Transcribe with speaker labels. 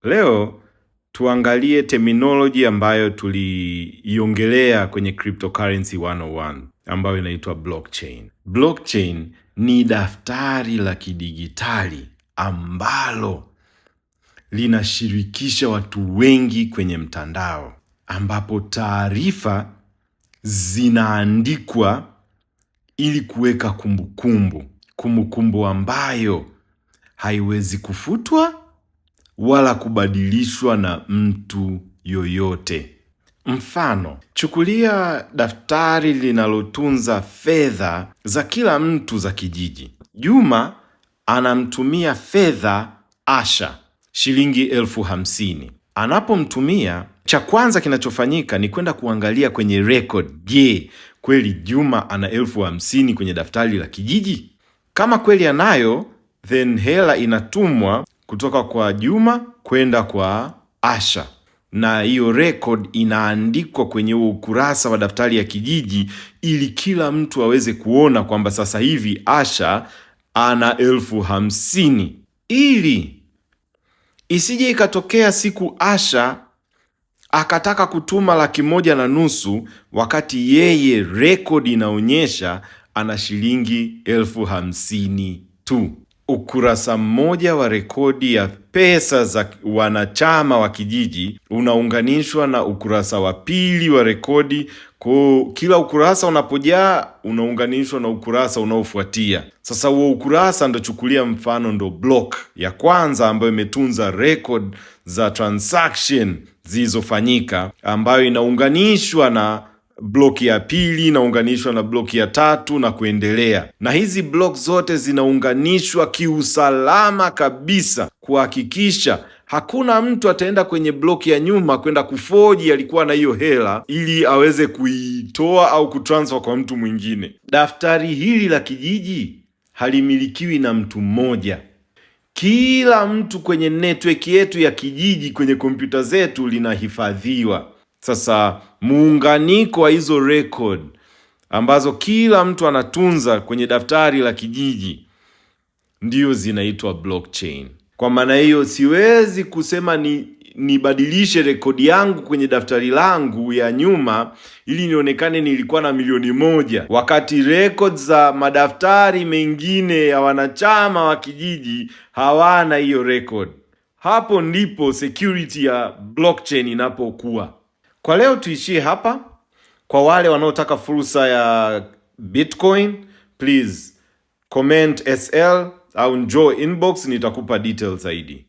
Speaker 1: Leo tuangalie terminology ambayo tuliiongelea kwenye Cryptocurrency 101 ambayo inaitwa blockchain. Blockchain ni daftari la kidigitali ambalo linashirikisha watu wengi kwenye mtandao, ambapo taarifa zinaandikwa ili kuweka kumbukumbu ambayo haiwezi kufutwa wala kubadilishwa na mtu yoyote. Mfano, chukulia daftari linalotunza fedha za kila mtu za kijiji. Juma anamtumia fedha Asha shilingi 50,000. Anapomtumia, cha kwanza kinachofanyika ni kwenda kuangalia kwenye record. Je, kweli Juma ana 50,000 kwenye daftari la kijiji? Kama kweli anayo, then hela inatumwa kutoka kwa Juma kwenda kwa Asha, na hiyo record inaandikwa kwenye ukurasa wa daftari ya kijiji ili kila mtu aweze kuona kwamba sasa hivi Asha ana 50,000, ili isije ikatokea siku Asha akataka kutuma 150,000 wakati yeye record inaonyesha ana shilingi 50,000 tu. Ukurasa mmoja wa rekodi ya pesa za wanachama wa kijiji unaunganishwa na ukurasa wa pili wa rekodi. Kwa kila ukurasa unapojaa unaunganishwa na ukurasa unaofuatia. Sasa huo ukurasa ndo, chukulia mfano, ndo block ya kwanza ambayo imetunza record za transaction zilizofanyika, ambayo inaunganishwa na bloki ya pili, inaunganishwa na bloki ya tatu na kuendelea. Na hizi block zote zinaunganishwa kiusalama kabisa kuhakikisha hakuna mtu ataenda kwenye bloki ya nyuma kwenda kufoji alikuwa na hiyo hela ili aweze kuitoa au kutransfer kwa mtu mwingine. Daftari hili la kijiji halimilikiwi na mtu mmoja. Kila mtu kwenye network yetu ya kijiji, kwenye kompyuta zetu, linahifadhiwa. Sasa muunganiko wa hizo record ambazo kila mtu anatunza kwenye daftari la kijiji ndio zinaitwa blockchain. Kwa maana hiyo, siwezi kusema nibadilishe rekodi yangu kwenye daftari langu ya nyuma ili nionekane nilikuwa na 1,000,000 wakati records za madaftari mengine ya wanachama wa kijiji hawana hiyo record. Hapo ndipo security ya blockchain inapokuwa. Kwa leo tuishie hapa. Kwa wale wanaotaka fursa ya Bitcoin, please comment SL au njoo inbox, nitakupa details zaidi.